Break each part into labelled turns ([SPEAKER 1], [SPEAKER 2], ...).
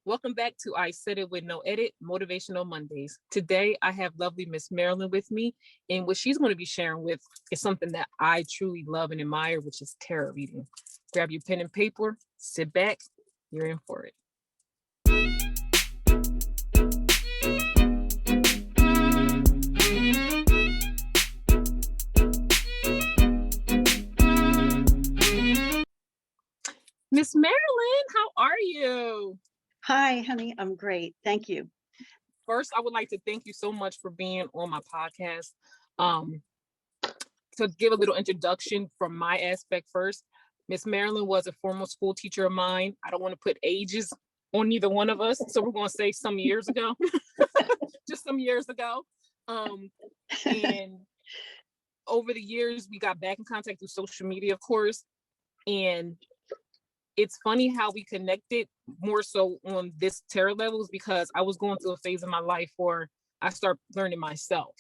[SPEAKER 1] Welcome back to I Said It With No Edit, Motivational Mondays. Today, I have lovely Miss Marilyn with me, and what she's going to be sharing with is something that I truly love and admire, which is tarot reading. Grab your pen and paper, sit back, you're in for it. Miss Marilyn, how are you?
[SPEAKER 2] Hi, honey. I'm great. Thank you.
[SPEAKER 1] First, I would like to thank you so much for being on my podcast. To give a little introduction from my aspect first, Miss Marilyn was a former school teacher of mine. I don't want to put ages on neither one of us, so we're going to say some years ago, just some years ago. And over the years, we got back in contact through social media, of course, and it's funny how we connected more so on this tarot levels because I was going through a phase of my life where I started learning myself.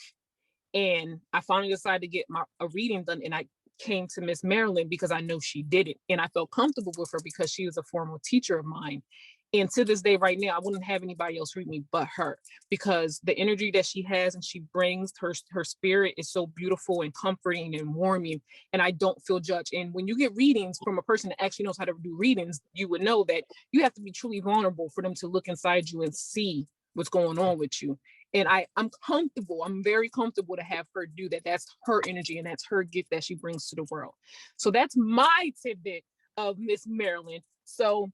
[SPEAKER 1] And I finally decided to get a reading done. And I came to Miss Marilyn because I know she did it. And I felt comfortable with her because she was a former teacher of mine. And to this day, right now, I wouldn't have anybody else read me but her, because the energy that she has and she brings, her spirit is so beautiful and comforting and warming, and I don't feel judged. And when you get readings from a person that actually knows how to do readings, you would know that you have to be truly vulnerable for them to look inside you and see what's going on with you. And I'm comfortable. I'm very comfortable to have her do that. That's her energy and that's her gift that she brings to the world. So that's my tidbit of Miss Marilyn. So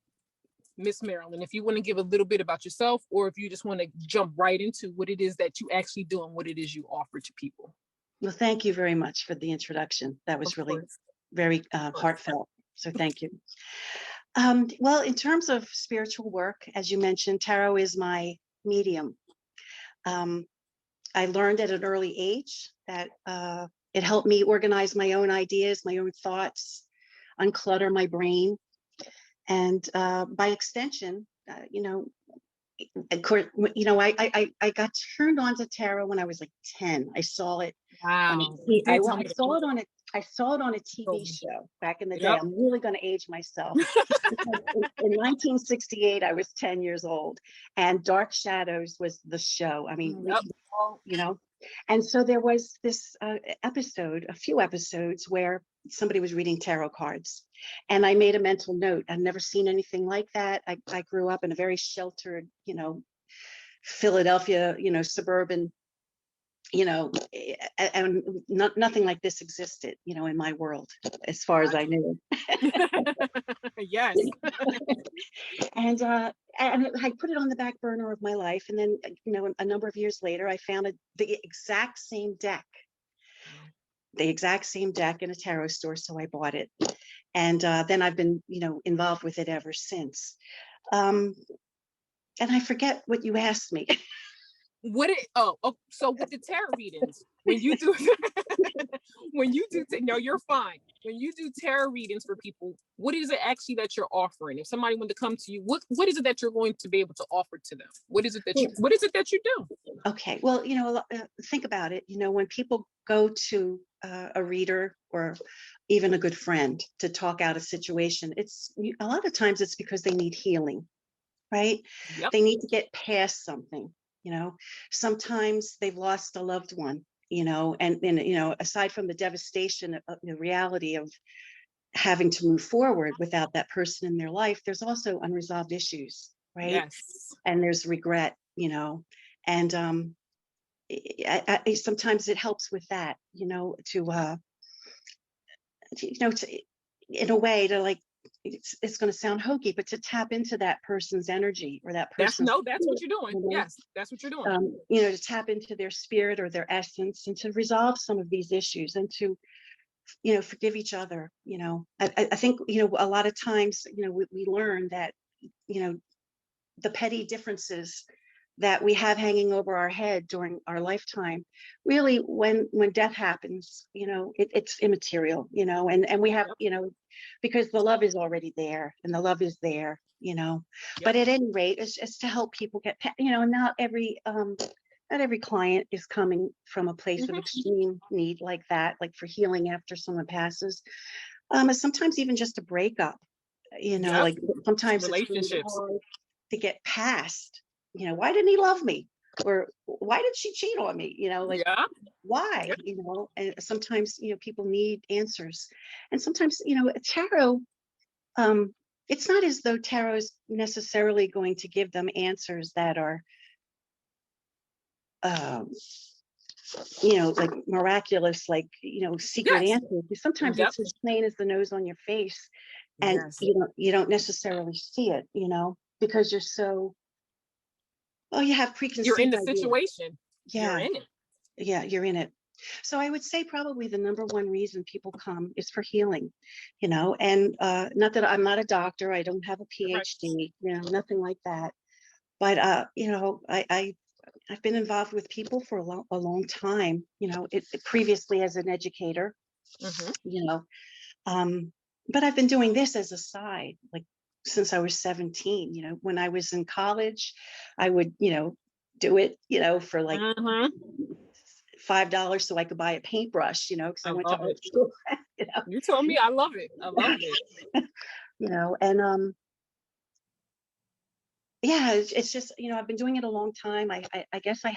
[SPEAKER 1] Miss Marilyn, if you want to give a little bit about yourself, or if you just want to jump right into what it is that you actually do and what it is you offer to people.
[SPEAKER 2] Well, thank you very much for the introduction. That was really very heartfelt. So thank you. Well, in terms of spiritual work, as you mentioned, tarot is my medium. I learned at an early age that it helped me organize my own ideas, my own thoughts, unclutter my brain. And by extension, of course, I got turned on to tarot when I was like 10. I saw it.
[SPEAKER 1] Wow.
[SPEAKER 2] I saw it on a TV show back in the day. I'm really going to age myself. in 1968, I was 10 years old, and Dark Shadows was the show. I mean, and so there was this a few episodes where somebody was reading tarot cards, and I made a mental note. I've never seen anything like that. I grew up in a very sheltered, Philadelphia, suburban, and nothing like this existed, in my world, as far as I knew.
[SPEAKER 1] Yes.
[SPEAKER 2] And I put it on the back burner of my life. And then, a number of years later, I found the exact same deck in a tarot store. So I bought it. And then I've been, involved with it ever since. And I forget what you asked me.
[SPEAKER 1] So with the tarot readings, when you do no, you're fine. When you do tarot readings for people, what is it actually that you're offering? If somebody wanted to come to you, what is it that you're going to be able to offer to them? What is it that you do?
[SPEAKER 2] Okay, well, think about it. When people go to a reader or even a good friend to talk out a situation, it's a lot of times it's because they need healing, right?
[SPEAKER 1] Yep.
[SPEAKER 2] They need to get past something. Sometimes they've lost a loved one, and aside from the devastation of the reality of having to move forward without that person in their life, there's also unresolved issues, right?
[SPEAKER 1] Yes.
[SPEAKER 2] And there's regret, and sometimes it helps with that, in a way to, like, it's going to sound hokey, but to tap into that person's energy or that person's
[SPEAKER 1] that's what you're doing. Yes, that's what you're doing.
[SPEAKER 2] To tap into their spirit or their essence and to resolve some of these issues and to, forgive each other. I think, a lot of times, we learn that, the petty differences that we have hanging over our head during our lifetime, really, when death happens, it's immaterial, and we have, because the love is already there and the love is there, Yep. But at any rate, it's to help people get, not every client is coming from a place of extreme need like that, like for healing after someone passes. Sometimes even just a breakup, like sometimes
[SPEAKER 1] relationships.
[SPEAKER 2] it's really hard. to get past, why didn't he love me? Or why did she cheat on me? Like,
[SPEAKER 1] Yeah.
[SPEAKER 2] why? And sometimes, people need answers. And sometimes, tarot, it's not as though tarot is necessarily going to give them answers that are, um, like miraculous, like, secret
[SPEAKER 1] Yes.
[SPEAKER 2] answers. Sometimes
[SPEAKER 1] Yep.
[SPEAKER 2] it's as plain as the nose on your face, and
[SPEAKER 1] Yes.
[SPEAKER 2] you don't necessarily see it, because you're so, oh, you have
[SPEAKER 1] You're in
[SPEAKER 2] preconceived
[SPEAKER 1] the
[SPEAKER 2] ideas.
[SPEAKER 1] situation. You're
[SPEAKER 2] Yeah,
[SPEAKER 1] in it.
[SPEAKER 2] yeah, you're in it. So I would say probably the number one reason people come is for healing, and not that I'm not a doctor, I don't have a
[SPEAKER 1] Right.
[SPEAKER 2] PhD, nothing like that. But I've been involved with people for a long time, previously as an educator,
[SPEAKER 1] Mm-hmm.
[SPEAKER 2] you know, um, but I've been doing this as a side, like since I was 17. When I was in college, I would, do it, for like
[SPEAKER 1] Mm-hmm.
[SPEAKER 2] $5 so I could buy a paintbrush, because I
[SPEAKER 1] I
[SPEAKER 2] went to
[SPEAKER 1] love
[SPEAKER 2] art
[SPEAKER 1] it.
[SPEAKER 2] school, you
[SPEAKER 1] You told me. I love it. I love it.
[SPEAKER 2] and yeah, it's just, I've been doing it a long time. I guess I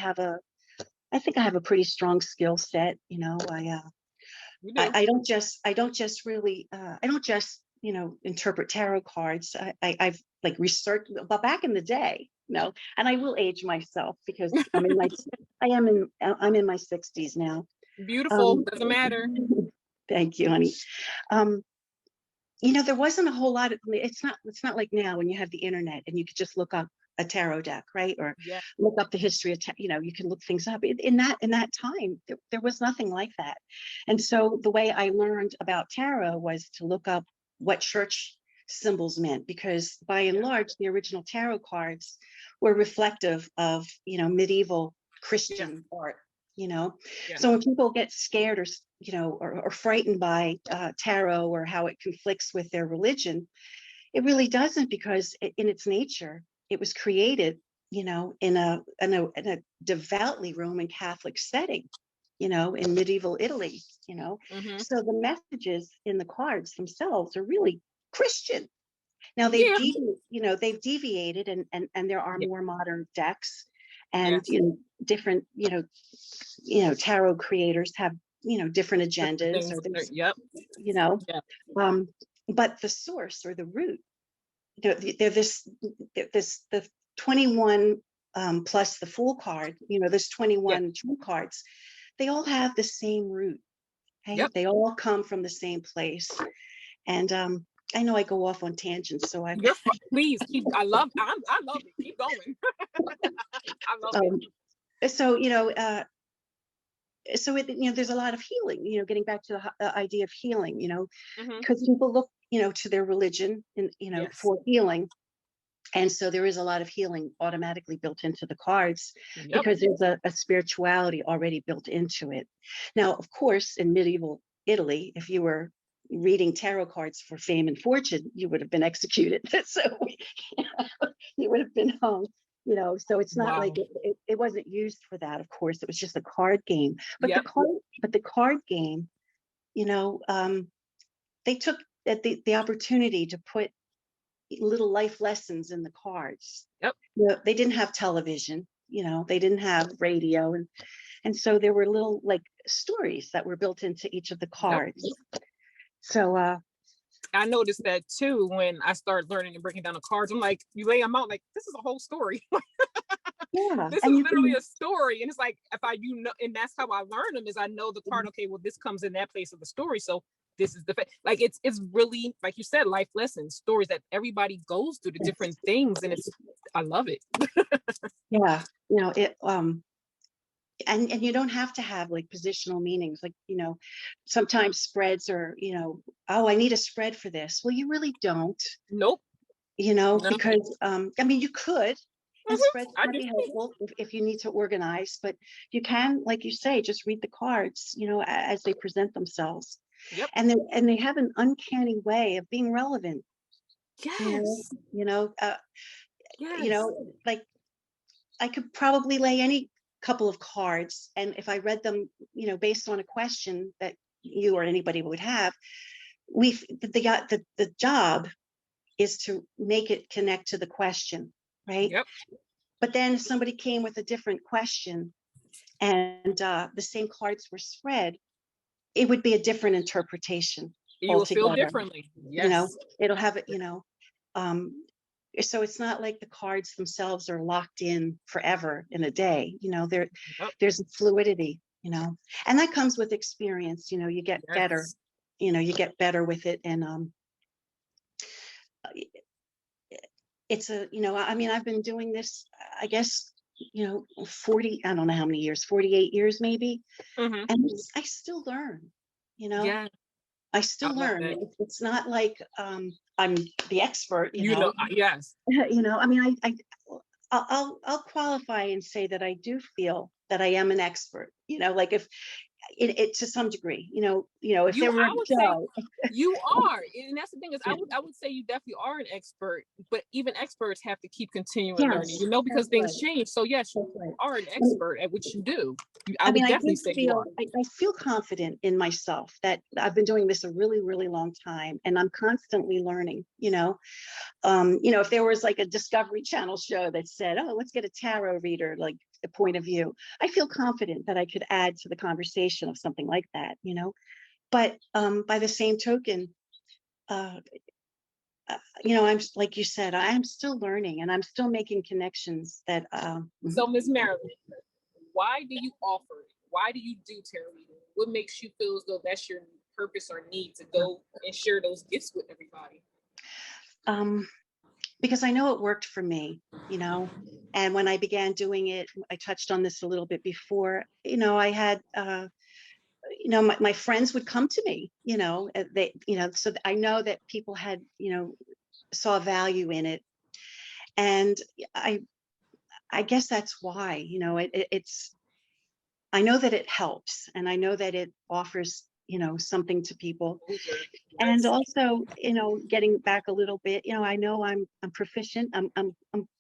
[SPEAKER 2] think I have a pretty strong skill set.
[SPEAKER 1] You
[SPEAKER 2] I,
[SPEAKER 1] do.
[SPEAKER 2] I don't just really, I don't just, interpret tarot cards. I've like researched, but back in the day, and I will age myself because I'm in my 60s now.
[SPEAKER 1] Beautiful.
[SPEAKER 2] Um,
[SPEAKER 1] Doesn't matter.
[SPEAKER 2] thank you, honey. Um, there wasn't a whole lot of, it's not like now when you have the internet and you could just look up a tarot deck, right? Or
[SPEAKER 1] Yeah.
[SPEAKER 2] look up the history of, you can look things up. In that time, there was nothing like that. And so the way I learned about tarot was to look up what church symbols meant, because by and
[SPEAKER 1] Yeah.
[SPEAKER 2] large, the original tarot cards were reflective of, medieval
[SPEAKER 1] Yeah.
[SPEAKER 2] Christian art. you know
[SPEAKER 1] Yeah.
[SPEAKER 2] so when people get scared or or frightened by tarot or how it conflicts with their religion, it really doesn't, because in its nature it was created in a devoutly Roman Catholic setting, in medieval Italy.
[SPEAKER 1] Mm-hmm.
[SPEAKER 2] So the messages in the cards themselves are really Christian. Now
[SPEAKER 1] Yeah.
[SPEAKER 2] they've deviated, and there are
[SPEAKER 1] Yeah.
[SPEAKER 2] more modern decks, and
[SPEAKER 1] Yes.
[SPEAKER 2] different tarot creators have different
[SPEAKER 1] Different
[SPEAKER 2] agendas,
[SPEAKER 1] things.
[SPEAKER 2] or there's
[SPEAKER 1] Yep.
[SPEAKER 2] you know
[SPEAKER 1] Yeah.
[SPEAKER 2] um but the source or the root, they're the 21 plus the Fool card, this
[SPEAKER 1] Yeah.
[SPEAKER 2] 21 true cards, they all have the same root. Okay,
[SPEAKER 1] Yep.
[SPEAKER 2] they all come from the same place. And I know I go off on tangents, so I
[SPEAKER 1] Please keep. I love it. Keep going. I love it.
[SPEAKER 2] um so there's a lot of healing, getting back to the idea of healing,
[SPEAKER 1] Mm-hmm.
[SPEAKER 2] because people look to their religion and
[SPEAKER 1] Yes.
[SPEAKER 2] for healing. And so there is a lot of healing automatically built into the cards,
[SPEAKER 1] Yep.
[SPEAKER 2] because there's a spirituality already built into it. Now, of course, in medieval Italy, if you were reading tarot cards for fame and fortune, you would have been executed. So you would have been hung. So it's not like
[SPEAKER 1] Wow.
[SPEAKER 2] it wasn't used for that. Of course, it was just a card game. But the
[SPEAKER 1] Yep.
[SPEAKER 2] card game, you know, um, they took the opportunity to put little life lessons in the cards.
[SPEAKER 1] Yep.
[SPEAKER 2] They didn't have television, they didn't have radio, and so there were little like stories that were built into each of the
[SPEAKER 1] Yep.
[SPEAKER 2] cards. So
[SPEAKER 1] I noticed that too when I started learning and breaking down the cards. I'm like, you lay them out like this is a whole story.
[SPEAKER 2] yeah,
[SPEAKER 1] This is
[SPEAKER 2] and you
[SPEAKER 1] literally
[SPEAKER 2] can
[SPEAKER 1] a story, and it's like if I and that's how I learn them is I know the card. Okay, well this comes in that place of the story, so this is the like it's really like you said, life lessons, stories that everybody goes through the different things, and I love it.
[SPEAKER 2] yeah, it and you don't have to have like positional meanings, like sometimes spreads are, oh, I need a spread for this. Well, you really don't,
[SPEAKER 1] Nope. No.
[SPEAKER 2] because I mean, you could, and
[SPEAKER 1] Hmm.
[SPEAKER 2] spreads
[SPEAKER 1] I
[SPEAKER 2] can
[SPEAKER 1] do.
[SPEAKER 2] be helpful if you need to organize, but you can, like you say, just read the cards, as they present themselves.
[SPEAKER 1] Yep.
[SPEAKER 2] And they have an uncanny way of being relevant, you know,
[SPEAKER 1] Yes.
[SPEAKER 2] you know, uh,
[SPEAKER 1] Yes.
[SPEAKER 2] like I could probably lay any couple of cards, and if I read them, based on a question that you or anybody would have, the job is to make it connect to the question. right?
[SPEAKER 1] Yep.
[SPEAKER 2] But then if somebody came with a different question and the same cards were spread, it would be a different interpretation
[SPEAKER 1] You will feel
[SPEAKER 2] altogether.
[SPEAKER 1] differently.
[SPEAKER 2] You know,
[SPEAKER 1] Yes.
[SPEAKER 2] it'll have it, so it's not like the cards themselves are locked in forever in a day.
[SPEAKER 1] Yep.
[SPEAKER 2] There's a fluidity, and that comes with experience. You get better,
[SPEAKER 1] Yes.
[SPEAKER 2] you get better with it. And it's I mean, I've been doing this, I guess, 40, I don't know how many years, 48 years maybe.
[SPEAKER 1] Hmm.
[SPEAKER 2] And I still learn,
[SPEAKER 1] Yeah.
[SPEAKER 2] I
[SPEAKER 1] I
[SPEAKER 2] still
[SPEAKER 1] love
[SPEAKER 2] learn.
[SPEAKER 1] that.
[SPEAKER 2] It's not like I'm the expert,
[SPEAKER 1] Yes.
[SPEAKER 2] I mean, I'll qualify and say that I do feel that I am an expert, like if it to some degree, if there were a
[SPEAKER 1] I would say
[SPEAKER 2] show.
[SPEAKER 1] you are, and that's the thing is,
[SPEAKER 2] Yeah.
[SPEAKER 1] I would say you definitely are an expert, but even experts have to keep continuing learning,
[SPEAKER 2] Yes,
[SPEAKER 1] because
[SPEAKER 2] that's
[SPEAKER 1] things
[SPEAKER 2] right.
[SPEAKER 1] change. So yes,
[SPEAKER 2] That's
[SPEAKER 1] you
[SPEAKER 2] right.
[SPEAKER 1] are an
[SPEAKER 2] And,
[SPEAKER 1] expert at what you do. I
[SPEAKER 2] I
[SPEAKER 1] would
[SPEAKER 2] mean,
[SPEAKER 1] definitely say you are.
[SPEAKER 2] I feel confident in myself that I've been doing this a really, really long time, and I'm constantly learning. If there was like a Discovery Channel show that said, "Oh, let's get a tarot reader, like the point of view," I feel confident that I could add to the conversation of something like that. But by the same token, uh, I'm like you said, I'm still learning and I'm still making connections that.
[SPEAKER 1] So Miss Marilyn, why do you offer it? Why do you do tarot reading? What makes you feel as though that's your purpose or need to go and share those gifts with everybody?
[SPEAKER 2] um, because I know it worked for me, and when I began doing it, I touched on this a little bit before. I had my friends would come to me, so I know that people had, saw value in it. And I guess that's why, it's, I know that it helps and I know that it offers, something to people. And
[SPEAKER 1] Yes.
[SPEAKER 2] also, getting back a little bit, I know I'm proficient. I'm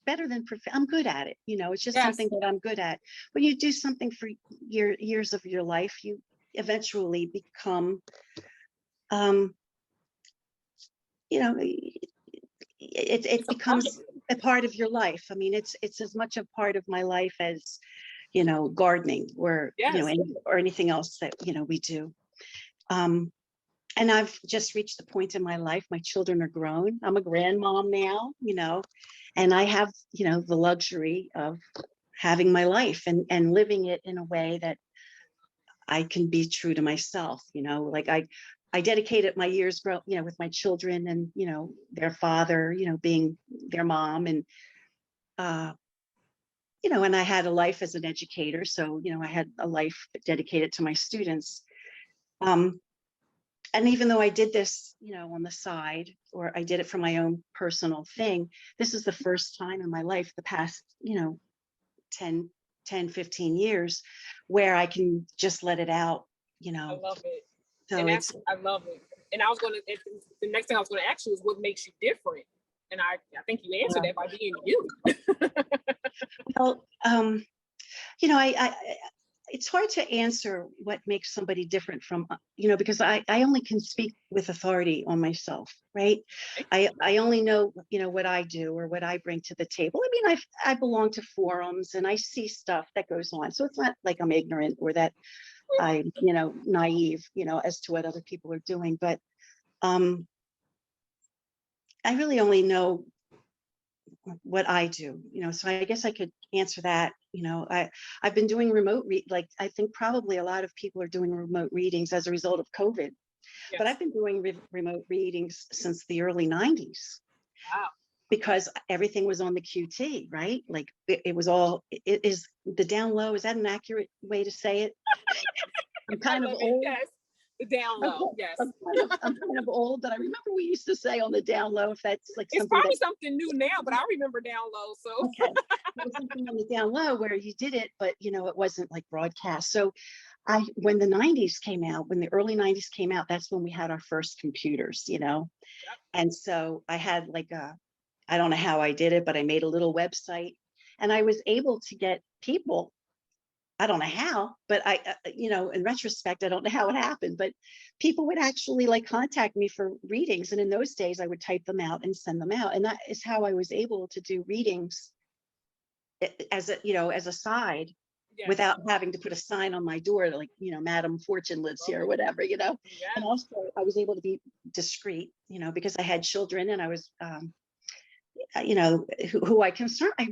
[SPEAKER 2] better than I'm good at it. It's just
[SPEAKER 1] Yes.
[SPEAKER 2] something that I'm good at. When you do something for years of your life, you eventually become, um, it becomes a part of your life. I mean, it's as much a part of my life as, gardening or,
[SPEAKER 1] Yes.
[SPEAKER 2] or anything else that, we do. Um, and I've just reached the point in my life, my children are grown. I'm a grandmom now, and I have, the luxury of having my life and living it in a way that I can be true to myself, like I dedicated my years with my children and, their father, being their mom, and uh, and I had a life as an educator. So, I had a life dedicated to my students. Um, and even though I did this, on the side, or I did it for my own personal thing, this is the first time in my life, the past, 10, 15 years, where I can just let it out,
[SPEAKER 1] I love it.
[SPEAKER 2] so
[SPEAKER 1] And
[SPEAKER 2] it's,
[SPEAKER 1] I love it. And I was going to, the next thing I was going to ask you is what makes you different? And I think you answered that by being you.
[SPEAKER 2] well, I it's hard to answer what makes somebody different from, because I only can speak with authority on myself, right? I only know, what I do or what I bring to the table. I mean, I belong to forums and I see stuff that goes on. So it's not like I'm ignorant or that I'm, naive, as to what other people are doing. But I really only know what I do, so I guess I could answer that. I've been doing like I think probably a lot of people are doing remote readings as a result of COVID, but
[SPEAKER 1] Yes.
[SPEAKER 2] I've been doing remote readings since the early 90s
[SPEAKER 1] Wow.
[SPEAKER 2] because everything was on the QT, right? Like it was all, it is the down low. Is that an accurate way to say it? I'm
[SPEAKER 1] I
[SPEAKER 2] kind of
[SPEAKER 1] love it.
[SPEAKER 2] old.
[SPEAKER 1] Yes. The down low. Yes.
[SPEAKER 2] I'm kind of old, but I remember we used to say on the down low, if that's like
[SPEAKER 1] It's
[SPEAKER 2] something that.
[SPEAKER 1] probably something new now, but I remember down low. So
[SPEAKER 2] Okay. It was something on the down low where you did it, but it wasn't like broadcast. So when the 90s came out, when the early 90s came out, that's when we had our first computers,
[SPEAKER 1] yep.
[SPEAKER 2] And so I had like I don't know how I did it, but I made a little website and I was able to get people I don't know how, but in retrospect, I don't know how it happened, but people would actually like contact me for readings. And in those days I would type them out and send them out. And that is how I was able to do readings as a side
[SPEAKER 1] Yes.
[SPEAKER 2] without having to put a sign on my door like, Madam Fortune lives here or whatever. And
[SPEAKER 1] Yes.
[SPEAKER 2] also I was able to be discreet, because I had children and I was, who I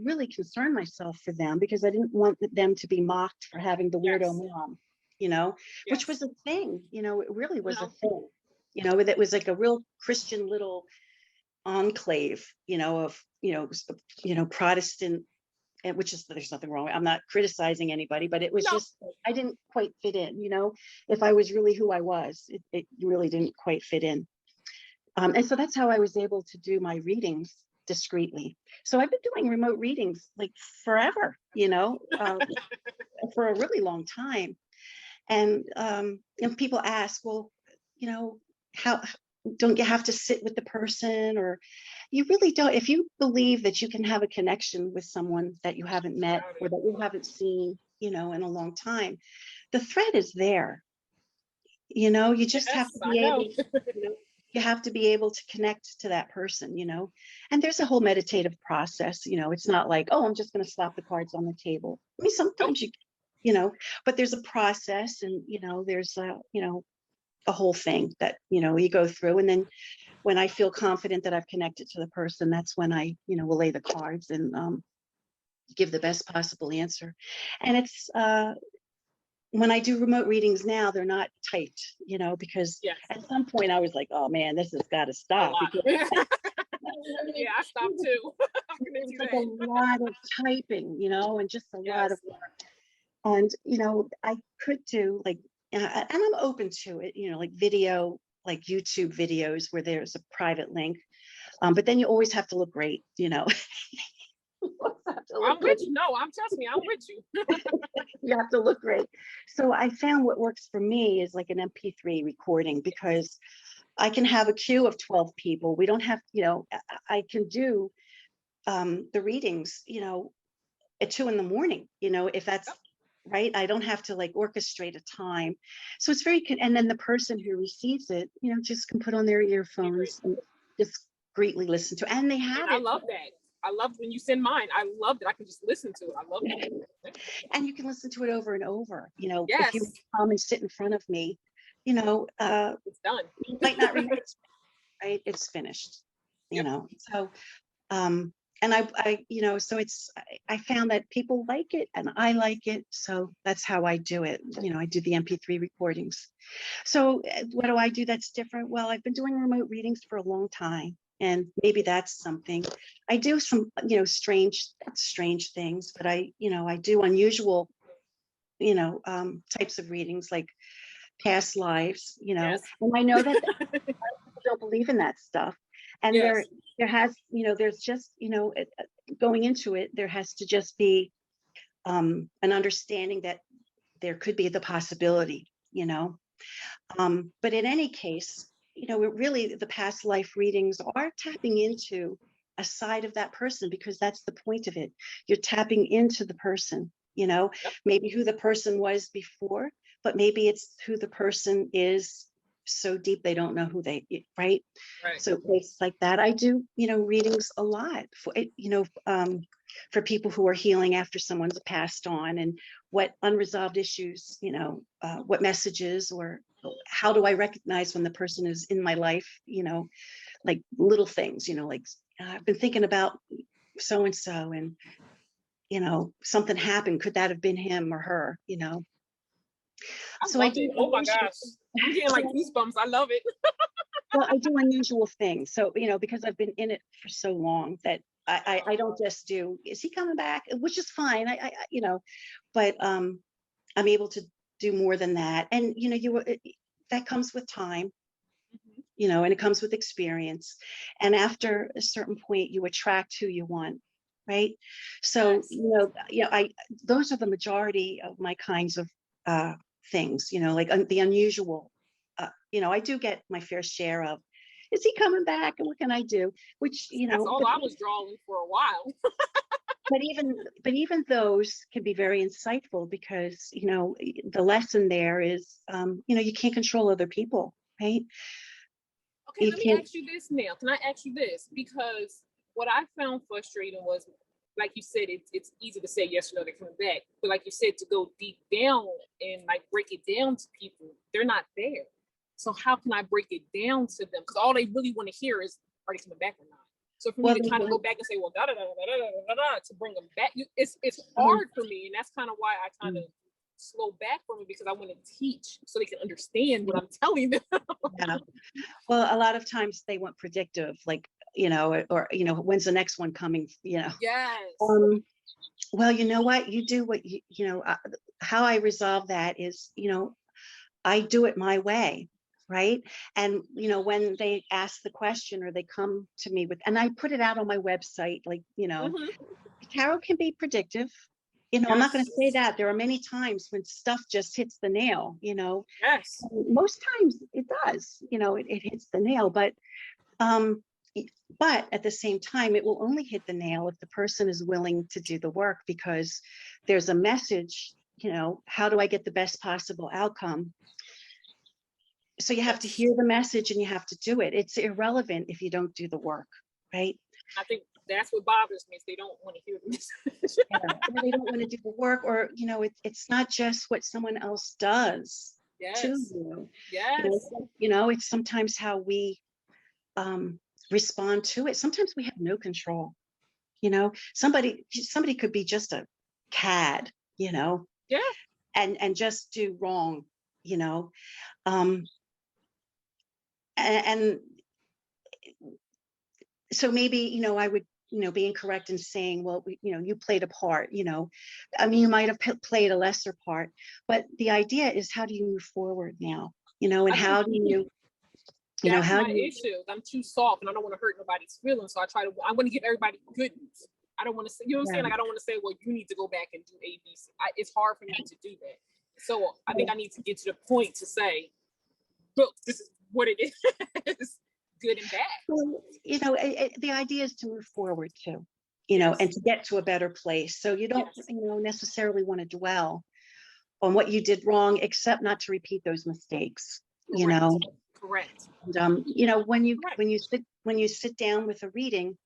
[SPEAKER 2] really concerned myself for them because I didn't want them to be mocked for having the weirdo
[SPEAKER 1] Yes.
[SPEAKER 2] mom, which
[SPEAKER 1] Yes.
[SPEAKER 2] was a thing, it really was a
[SPEAKER 1] No.
[SPEAKER 2] thing, that was like a real Christian little enclave, of, Protestant, and which is, there's nothing wrong. I'm not criticizing anybody, but it was
[SPEAKER 1] No.
[SPEAKER 2] just, I didn't quite fit in, if I was really who I was, it really didn't quite fit in. And so that's how I was able to do my readings discreetly. So I've been doing remote readings like forever, for a really long time. And people ask, well, how don't you have to sit with the person? Or you really don't. If you believe that you can have a connection with someone that you haven't met or that you haven't seen, in a long time, the thread is there. You just have
[SPEAKER 1] Yes,
[SPEAKER 2] to
[SPEAKER 1] I
[SPEAKER 2] be
[SPEAKER 1] know.
[SPEAKER 2] able, you have to be able to connect to that person, and there's a whole meditative process. It's not like, oh, I'm just going to slap the cards on the table. I mean,
[SPEAKER 1] Nope.
[SPEAKER 2] sometimes but there's a process, and there's a whole thing that you go through. And then when I feel confident that I've connected to the person, that's when I will lay the cards and give the best possible answer. And it's when I do remote readings now, they're not typed, because
[SPEAKER 1] Yes.
[SPEAKER 2] at some point I was like, oh man, this has got to
[SPEAKER 1] A
[SPEAKER 2] stop.
[SPEAKER 1] lot.
[SPEAKER 2] Because
[SPEAKER 1] Yeah, I stopped too. I'm gonna
[SPEAKER 2] it's
[SPEAKER 1] do
[SPEAKER 2] like
[SPEAKER 1] that.
[SPEAKER 2] a lot of typing, and just a lot
[SPEAKER 1] Yes.
[SPEAKER 2] of work. And, I could do like, and I'm open to it, like video, like YouTube videos where there's a private link. But then you always have to look great, You always have to
[SPEAKER 1] I'm
[SPEAKER 2] look
[SPEAKER 1] with
[SPEAKER 2] good.
[SPEAKER 1] you. No, trust me, I'm with you.
[SPEAKER 2] You have to look great. So I found what works for me is like an MP3 recording, because I can have a queue of 12 people. We don't have, I can do the readings, at 2 a.m, if that's right. I don't have to like orchestrate a time. So it's and then the person who receives it, just can put on their earphones and discreetly listen to, and they
[SPEAKER 1] And
[SPEAKER 2] have
[SPEAKER 1] I
[SPEAKER 2] it.
[SPEAKER 1] love that. I love when you send mine. I love that I can just listen to it. I love that.
[SPEAKER 2] And you can listen to it over and over. If you
[SPEAKER 1] Yes,
[SPEAKER 2] come and sit in front of me,
[SPEAKER 1] it's done.
[SPEAKER 2] you might not remember, right? It's finished,
[SPEAKER 1] Yep.
[SPEAKER 2] So, and so I found that people like it and I like it. So that's how I do it. I do the MP3 recordings. So what do I do that's different? Well, I've been doing remote readings for a long time. And maybe that's something. I do some, strange things, but I do unusual, types of readings like past lives,
[SPEAKER 1] Yes.
[SPEAKER 2] and I know that people don't believe in that stuff. And
[SPEAKER 1] Yes.
[SPEAKER 2] there's just, going into it, there has to just be an understanding that there could be the possibility, but in any case, really the past life readings are tapping into a side of that person, because that's the point of it. You're tapping into the person,
[SPEAKER 1] Yep.
[SPEAKER 2] maybe who the person was before, but maybe it's who the person is so deep they don't know who they, right?
[SPEAKER 1] Right.
[SPEAKER 2] So places like that, I do, readings a lot for it, for people who are healing after someone's passed on, and what unresolved issues, what messages, or how do I recognize when the person is in my life, like little things, like I've been thinking about so and so, and something happened. Could that have been him or her?
[SPEAKER 1] I
[SPEAKER 2] So I
[SPEAKER 1] love
[SPEAKER 2] do
[SPEAKER 1] it. Oh my
[SPEAKER 2] unusual,
[SPEAKER 1] gosh. I'm getting like goosebumps. I love it.
[SPEAKER 2] well, I do unusual things. So, because I've been in it for so long that I don't just do, is he coming back? Which is fine. But I'm able to do more than that. And, that comes with time,
[SPEAKER 1] Mhm.
[SPEAKER 2] and it comes with experience. And after a certain point, you attract who you want. Right. So,
[SPEAKER 1] Yes.
[SPEAKER 2] those are the majority of my kinds of things, like the unusual, I do get my fair share of, is he coming back? And what can I do? Which,
[SPEAKER 1] That's all
[SPEAKER 2] but
[SPEAKER 1] I was drawing for a while.
[SPEAKER 2] but even those can be very insightful because, the lesson there is, you can't control other people, right?
[SPEAKER 1] Okay,
[SPEAKER 2] You
[SPEAKER 1] let me
[SPEAKER 2] can't.
[SPEAKER 1] ask you this now. Can I ask you this? Because what I found frustrating was, like you said, it's easy to say yes or no, they're coming back. But like you said, to go deep down and like break it down to people, they're not there. So how can I break it down to them? Because all they really want to hear is, are they coming back or not? So for me
[SPEAKER 2] Well,
[SPEAKER 1] to
[SPEAKER 2] they
[SPEAKER 1] kind of go
[SPEAKER 2] want.
[SPEAKER 1] back and say, well, da da da da da da da da to bring them back, it's
[SPEAKER 2] um,
[SPEAKER 1] hard for me, and that's kind of why I kind of slow back from it because I want to teach so they can understand what I'm telling them.
[SPEAKER 2] yeah. Well, a lot of times they want predictive, like, or when's the next one coming?
[SPEAKER 1] Yes.
[SPEAKER 2] Well, you know what? You do what how I resolve that is, I do it my way, right? And, when they ask the question or they come to me with, and I put it out on my website, like, tarot can be predictive. I'm not going to say that. There are many times when stuff just hits the nail,
[SPEAKER 1] Yes.
[SPEAKER 2] most times it does, it hits the nail, um, but at the same time, it will only hit the nail if the person is willing to do the work because there's a message, how do I get the best possible outcome? So you have to hear the message and you have to do it. It's irrelevant if you don't do the work, right?
[SPEAKER 1] I think that's what bothers me is they don't want to hear this.
[SPEAKER 2] Yeah. Or they don't want to do the work, or it's not just what someone else does to
[SPEAKER 1] Yes.
[SPEAKER 2] you.
[SPEAKER 1] Yes.
[SPEAKER 2] It's sometimes how we respond to it. Sometimes we have no control. Somebody could be just a cad,
[SPEAKER 1] Yeah.
[SPEAKER 2] and just do wrong, um, and so maybe, I would, be incorrect in saying, well, you played a part, I mean, you might have played a lesser part, but the idea is how do you move forward now, and how do you,
[SPEAKER 1] that's
[SPEAKER 2] how
[SPEAKER 1] my
[SPEAKER 2] do you,
[SPEAKER 1] issue. I'm too soft and I don't want to hurt nobody's feelings. So I want to give everybody good news. I don't want to say, you know what I'm saying? Like, I don't want to say, well, you need to go back and do A, B, C. It's hard for me to do that. So I think I need to get to the point to say, look, this is what it is, good and bad.
[SPEAKER 2] Well, the idea is to move forward too,
[SPEAKER 1] Yes.
[SPEAKER 2] and to get to a better place. So you don't, necessarily want to dwell on what you did wrong, except not to repeat those mistakes,
[SPEAKER 1] Correct.
[SPEAKER 2] And, when you
[SPEAKER 1] Correct.
[SPEAKER 2] when you sit down with a reading,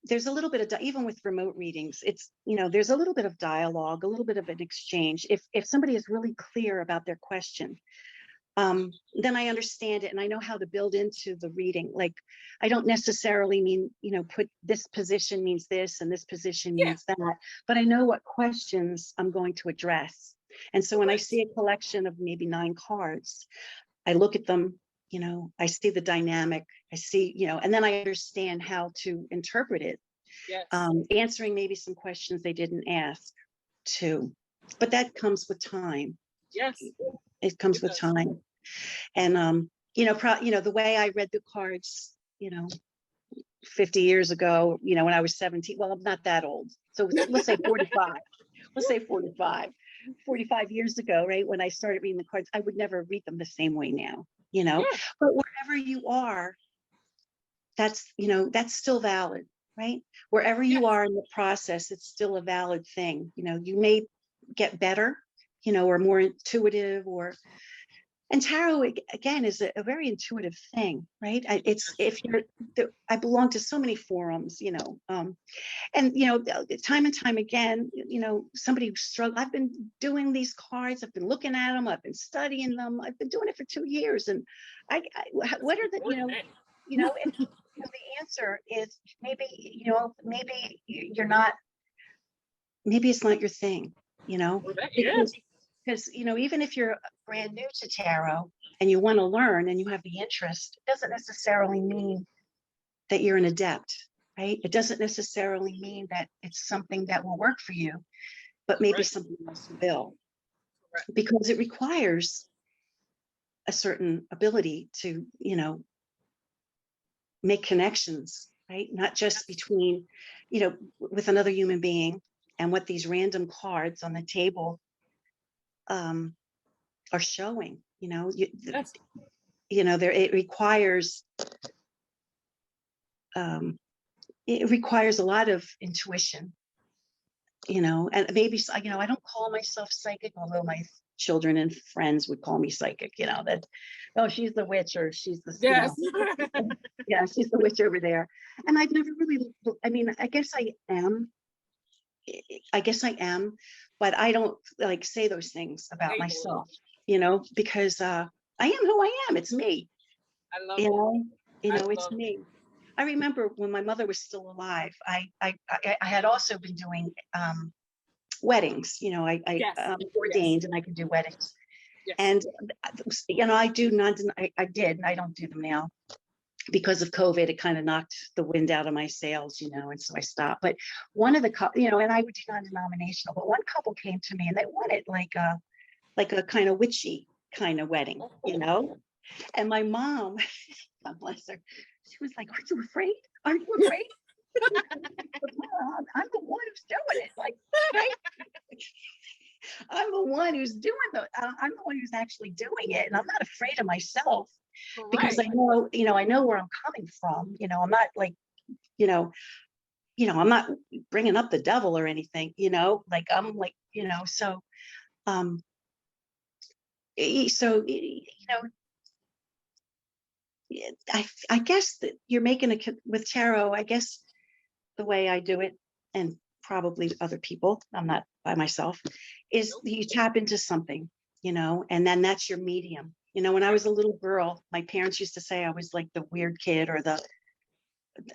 [SPEAKER 2] there's a little bit of even with remote readings, it's there's a little bit of dialogue, a little bit of an exchange. If somebody is really clear about their question, then I understand it and I know how to build into the reading. Like, I don't necessarily mean, put this position means this and this position
[SPEAKER 1] Yeah.
[SPEAKER 2] means that, but I know what questions I'm going to address. And so when I see a collection of maybe 9 cards, I look at them, I see the dynamic, I see, and then I understand how to interpret it,
[SPEAKER 1] Yes.
[SPEAKER 2] answering maybe some questions they didn't ask too. But that comes with time.
[SPEAKER 1] Yes.
[SPEAKER 2] It comes with time. And the way I read the cards, 50 years ago, when I was 17, well, I'm not that old. So let's say 45. Let's say 45 years ago, right? When I started reading the cards, I would never read them the same way now, but wherever you are, that's still valid, right? Wherever you are in the process, it's still a valid thing. You may get better, or more intuitive, and tarot again is a very intuitive thing, right? I belong to so many forums, and time and time again, somebody who struggled. I've been doing these cards, I've been looking at them, I've been studying them, I've been doing it for 2 years, and what are the and the answer is maybe you're not, maybe it's not your thing, because even if you're brand new to tarot and you want to learn and you have the interest, it doesn't necessarily mean that you're an adept, right? It doesn't necessarily mean that it's something that will work for you, but maybe something else will, because it requires a certain ability to make connections, right? Not just between with another human being and what these random cards on the table are showing. It requires a lot of intuition and maybe, I don't call myself psychic, although my children and friends would call me psychic, that, oh, she's the witch, or she's the,
[SPEAKER 1] Yes.
[SPEAKER 2] yeah, she's the witch over there. And I've never really, I mean, I guess I am, but I don't like say those things about myself, because I am who I am. It's me.
[SPEAKER 1] I love
[SPEAKER 2] It's
[SPEAKER 1] it.
[SPEAKER 2] me. I remember when my mother was still alive, I had also been doing weddings. I
[SPEAKER 1] Yes.
[SPEAKER 2] ordained, and I could do weddings.
[SPEAKER 1] Yes.
[SPEAKER 2] And I do not. I did, and I don't do them now because of COVID. It kind of knocked the wind out of my sails, and so I stopped. But one of the and I would do non-denominational. But one couple came to me, and they wanted like a kind of witchy kind of wedding, And my mom, God bless her, she was like, "Aren't you afraid? Aren't you afraid?" I'm the one who's doing it. Like, right? I'm the one who's doing I'm the one who's actually doing it, and I'm not afraid of myself because I know, I know where I'm coming from. I'm not like, I'm not bringing up the devil or anything. Like I'm like, so, so I guess that you're making with tarot. I guess the way I do it, and probably other people, I'm not by myself, is you tap into something, and then that's your medium. When I was a little girl, my parents used to say I was like the weird kid, or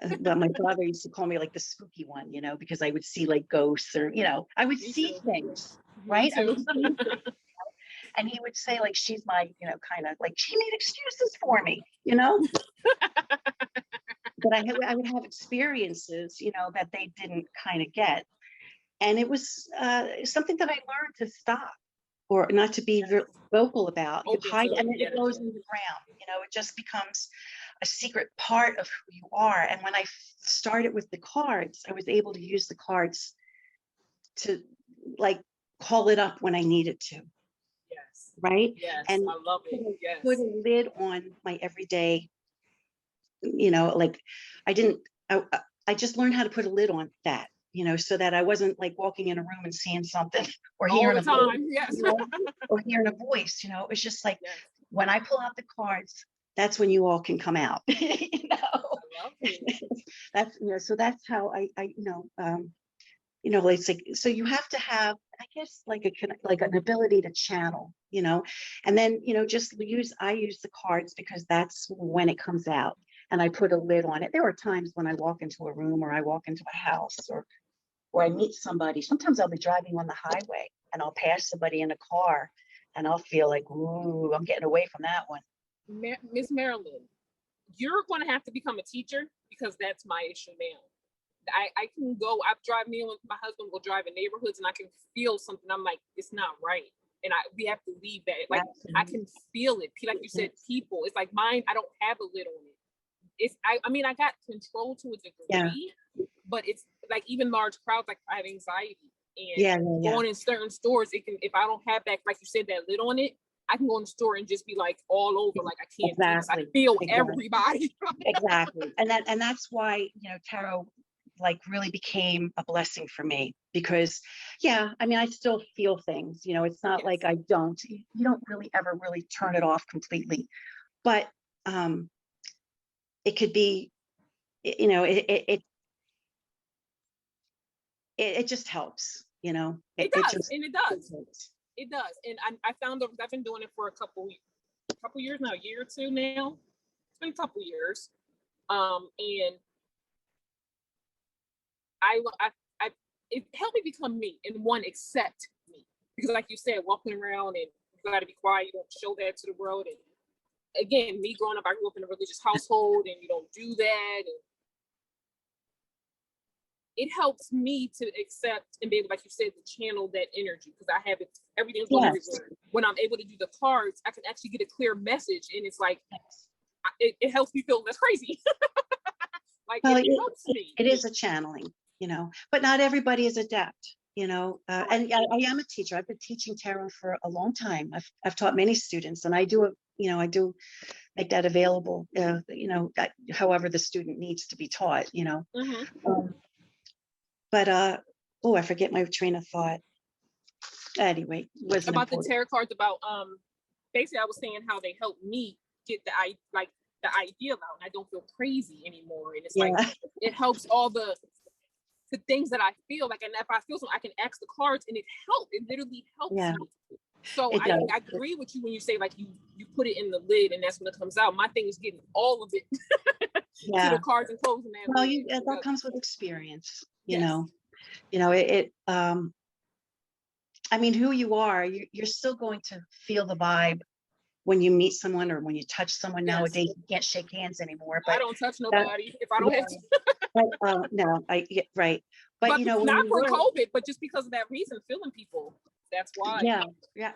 [SPEAKER 2] my father used to call me like the spooky one, because I would see like ghosts, or, I would see things, right? I would see things. And he would say, like, she's my, kind of like, she made excuses for me, but I would have experiences, that they didn't kind of get. And it was something that I learned to stop, or not to be vocal about. You hide, and it goes in the ground. It just becomes a secret part of who you are. And when I started with the cards, I was able to use the cards to like call it up when I needed to.
[SPEAKER 1] Yes.
[SPEAKER 2] Right.
[SPEAKER 1] Yes.
[SPEAKER 2] And
[SPEAKER 1] I love it. Yes.
[SPEAKER 2] Put a lid on my everyday. Like I just learned how to put a lid on that. So that I wasn't like walking in a room and seeing something, or hearing a voice,
[SPEAKER 1] yes.
[SPEAKER 2] or hearing a voice. It was just like, when I pull out the cards, that's when you all can come out. I love it. That's so that's how I it's like, so you have to have, I guess, like an ability to channel, and then just I use the cards because that's when it comes out. And I put a lid on it. There are times when I walk into a room, or I walk into a house, or I meet somebody. Sometimes I'll be driving on the highway and I'll pass somebody in a car, and I'll feel like, ooh, I'm getting away from that one.
[SPEAKER 1] Miss Marilyn, you're going to have to become a teacher, because that's my issue now. I can go, me and my husband will drive in neighborhoods, and I can feel something. I'm like, it's not right. And we have to leave that. Like, I can feel it. Like you said, people, it's like mine, I don't have a lid on it. I mean, I got control to a degree, but it's like even large crowds, like I have anxiety, and going in certain stores, it can, if I don't have that, like you said, that lid on it, I can go in the store and just be like all over, like I can't do this. I feel everybody.
[SPEAKER 2] Exactly. And that's why, tarot like really became a blessing for me, because I mean, I still feel things, it's not like I don't, you don't really ever really turn it off completely, but it could be, it just helps,
[SPEAKER 1] it does. And it does. It does. And I found that I've been doing it for a couple years now, a year or two now. It's been a couple years. And it helped me become me, and one, accept me. Because like you said, walking around and you got to be quiet, you don't show that to the world. And again, me growing up, I grew up in a religious household, and you don't do that. And it helps me to accept and be able, like you said, to channel that energy, because I have it, everything's going everywhere. When I'm able to do the cards, I can actually get a clear message, and it's like, it helps me feel less crazy. Like, well, it helps me.
[SPEAKER 2] It is a channeling, but not everybody is adept, and I am a teacher. I've been teaching tarot for a long time. I've taught many students, and I do I do make that available, however the student needs to be taught,
[SPEAKER 1] Mm-hmm.
[SPEAKER 2] But Oh, I forget my train of thought. Anyway, it wasn't
[SPEAKER 1] About the
[SPEAKER 2] important.
[SPEAKER 1] tarot cards, about basically I was saying how they helped me get the idea out, and I don't feel crazy anymore. And it's
[SPEAKER 2] Yeah.
[SPEAKER 1] like it helps all the things that I feel like, and if I feel something, I can ask the cards, and it helps. It literally helps
[SPEAKER 2] Yeah.
[SPEAKER 1] me. So
[SPEAKER 2] It
[SPEAKER 1] I
[SPEAKER 2] does.
[SPEAKER 1] agree with you when you say like you put it in the lid, and that's when it comes out. My thing is getting all of it to
[SPEAKER 2] Yeah.
[SPEAKER 1] the cards and closing that
[SPEAKER 2] Well,
[SPEAKER 1] lid.
[SPEAKER 2] that comes with experience, you
[SPEAKER 1] Yes.
[SPEAKER 2] know. I mean, who you are, you're still going to feel the vibe when you meet someone or when you touch someone.
[SPEAKER 1] Yes.
[SPEAKER 2] Nowadays, you can't shake hands anymore.
[SPEAKER 1] I
[SPEAKER 2] But
[SPEAKER 1] don't touch nobody if I don't have to.
[SPEAKER 2] no, right. But you know, when
[SPEAKER 1] not
[SPEAKER 2] you
[SPEAKER 1] for
[SPEAKER 2] were,
[SPEAKER 1] COVID, but just because of that reason, feeling people. That's why.
[SPEAKER 2] yeah.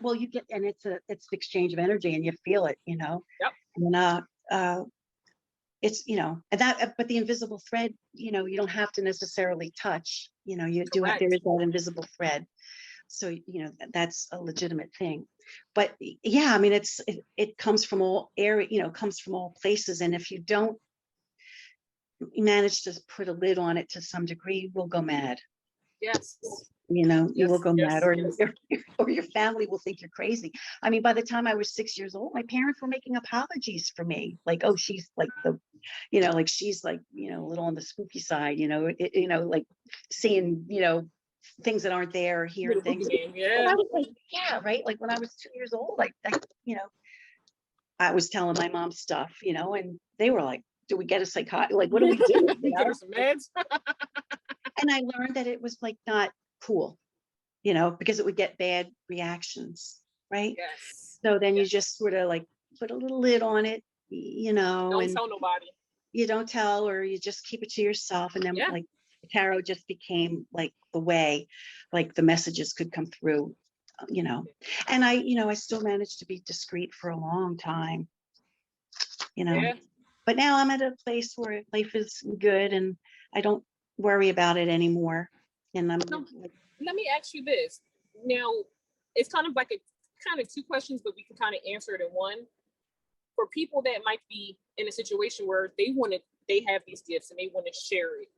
[SPEAKER 2] Well, you get, and it's the exchange of energy, and you feel it, you know.
[SPEAKER 1] Yep.
[SPEAKER 2] And it's, you know, and that, but the invisible thread, you know, you don't have to necessarily touch. You know, you do have, there is that invisible thread. So, you know, that's a legitimate thing. But yeah, I mean, it comes from all area, you know, comes from all places. And if you don't manage to put a lid on it to some degree, we'll go mad.
[SPEAKER 1] Yes.
[SPEAKER 2] You know, you will go mad, or
[SPEAKER 1] yes.
[SPEAKER 2] or your family will think you're crazy. I mean, by the time I was 6 years old, my parents were making apologies for me. Like, oh, she's like the, you know, like she's like, you know, a little on the spooky side, you know, you know, like seeing, you know, things that aren't there, hearing things.
[SPEAKER 1] Yeah.
[SPEAKER 2] And I was like, yeah, right. Like when I was 2 years old, like you know, I was telling my mom stuff, you know, and they were like, do we get a psychiatrist? Like, what do we do?
[SPEAKER 1] We get her some meds.
[SPEAKER 2] And I learned that it was like not cool, you know, because it would get bad reactions, right?
[SPEAKER 1] Yes.
[SPEAKER 2] So then you just sort of like put a little lid on it, you know,
[SPEAKER 1] don't
[SPEAKER 2] and
[SPEAKER 1] tell nobody.
[SPEAKER 2] You don't tell, or you just keep it to yourself. And then like tarot just became like the way, like the messages could come through, you know. And I still managed to be discreet for a long time, you know. But now I'm at a place where life is good and I don't worry about it anymore. And I'm
[SPEAKER 1] let me ask you this. Now, it's kind of like two questions, but we can kind of answer it in one. For people that might be in a situation where they have these gifts and they want to share it,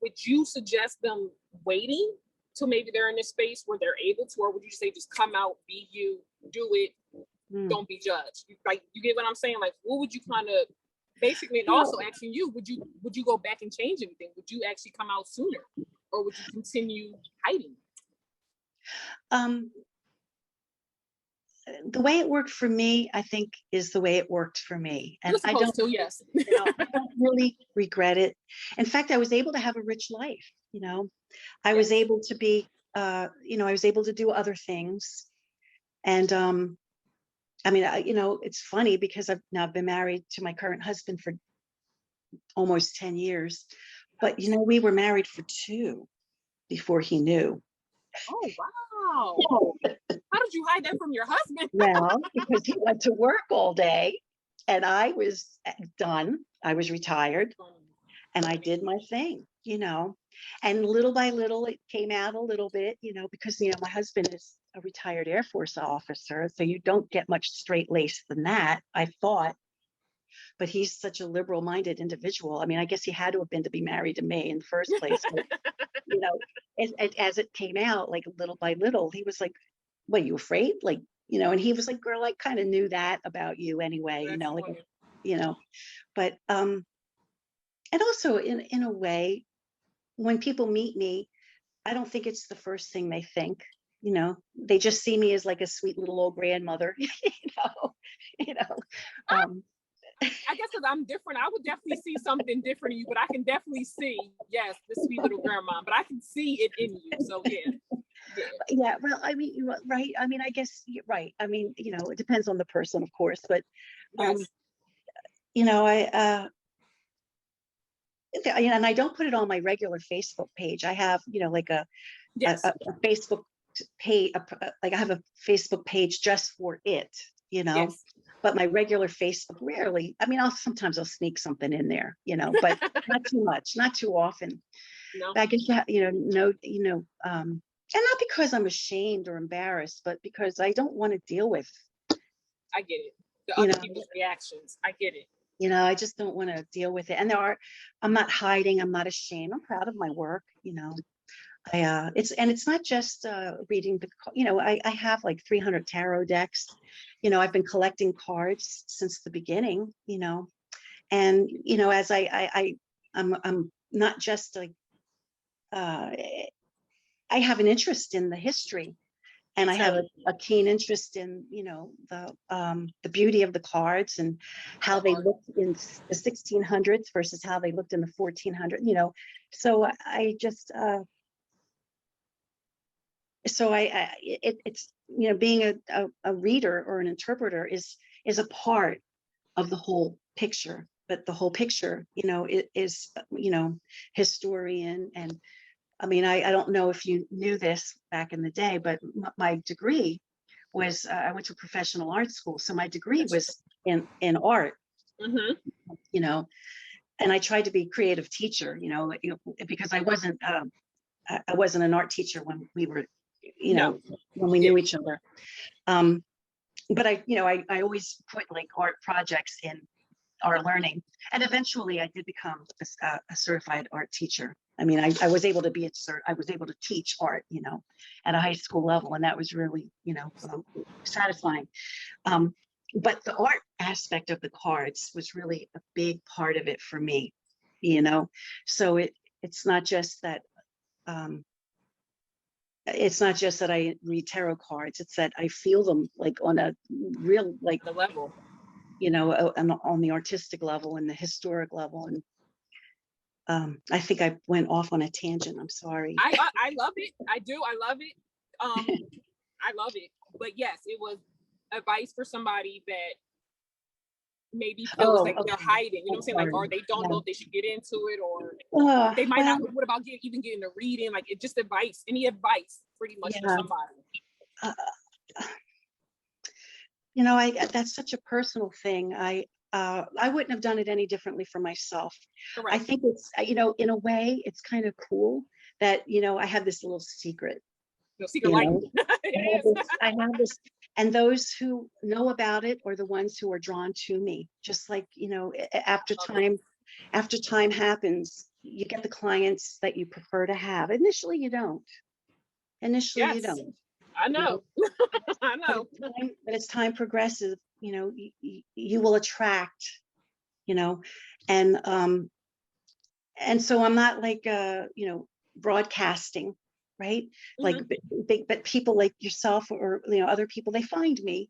[SPEAKER 1] would you suggest them waiting till maybe they're in a space where they're able to, or would you say just come out, be you, do it, don't be judged? Like, you get what I'm saying? Like, what would you kind of basically, and also asking you, would you go back and change anything? Would you actually come out sooner, or would you continue hiding?
[SPEAKER 2] The way it worked for me, I think, is the way it worked for me. And I don't really regret it. In fact, I was able to have a rich life, you know. I was able to be, I was able to do other things. And I mean, it's funny because I've now been married to my current husband for almost 10 years. But, you know, we were married for 2 before he knew.
[SPEAKER 1] Oh, wow. How did you hide that from your husband?
[SPEAKER 2] Well, because he went to work all day and I was done. I was retired and I did my thing, you know, and little by little, it came out a little bit, you know, because, you know, my husband is a retired Air Force officer. So you don't get much straight lace than that, I thought. But he's such a liberal minded individual. I mean, I guess he had to have been to be married to me in the first place. But, you know, as it came out, like little by little, he was like, what, are you afraid? Like, you know, and he was like, girl, I kind of knew that about you anyway, you know, like, you know, but, and also in a way, when people meet me, I don't think it's the first thing they think, you know, they just see me as like a sweet little old grandmother, you know,
[SPEAKER 1] I guess because I'm different, I would definitely see something different in you, but I can definitely see, yes, the sweet little grandma, but I can see it in you. So
[SPEAKER 2] yeah. Well, I mean, right. I mean, I guess you're right. I mean, you know, it depends on the person, of course, but, you know, and I don't put it on my regular Facebook page. I have, you know, like a Facebook page, like I have a Facebook page just for it, you know. But my regular Facebook, rarely. I mean, sometimes I'll sneak something in there, you know, but not too much, not too often.
[SPEAKER 1] No.
[SPEAKER 2] I guess and not because I'm ashamed or embarrassed, but because I don't want to deal with.
[SPEAKER 1] I get it. The other people's reactions. I get it.
[SPEAKER 2] You know, I just don't want to deal with it. And I'm not hiding. I'm not ashamed. I'm proud of my work, you know. it's not just reading the, I have like 300 tarot decks. I've been collecting cards since the beginning, and, as I'm not just like, I have an interest in the history, and I have a keen interest in, the beauty of the cards and how they looked in the 1600s versus how they looked in the 1400s, so I just, it's, being a reader or an interpreter is a part of the whole picture, but the whole picture, is, historian. And I mean, I don't know if you knew this back in the day, but my degree was, I went to professional art school, so my degree was in art, and I tried to be creative teacher, because I wasn't an art teacher when we were, when we knew each other. But I always put like art projects in our learning, and eventually I did become a certified art teacher. I mean, I was able to be I was able to teach art, at a high school level, and that was really, satisfying. But the art aspect of the cards was really a big part of it for me, so it's not just that. It's not just that I read tarot cards, it's that I feel them like on a real, like,
[SPEAKER 1] the level,
[SPEAKER 2] on the artistic level and the historic level. And I think I went off on a tangent. I'm sorry.
[SPEAKER 1] I love it. I do. I love it. I love it. But yes, it was advice for somebody that maybe feels like they're hiding. You know what I'm saying? Like, or they don't know if they should get into it, or they might not. What about even getting to reading? Like, it just advice. Any advice, pretty much, for somebody.
[SPEAKER 2] That's such a personal thing. I wouldn't have done it any differently for myself.
[SPEAKER 1] Correct.
[SPEAKER 2] I think it's, in a way, it's kind of cool that, I have this little secret.
[SPEAKER 1] No secret life.
[SPEAKER 2] I have this, and those who know about it are the ones who are drawn to me. Just like, after time happens, you get the clients that you prefer to have. Initially, you don't. You don't.
[SPEAKER 1] I know. I know.
[SPEAKER 2] But as time progresses, you will attract, and so I'm not like, broadcasting, right? Like, but people like yourself or, other people, they find me.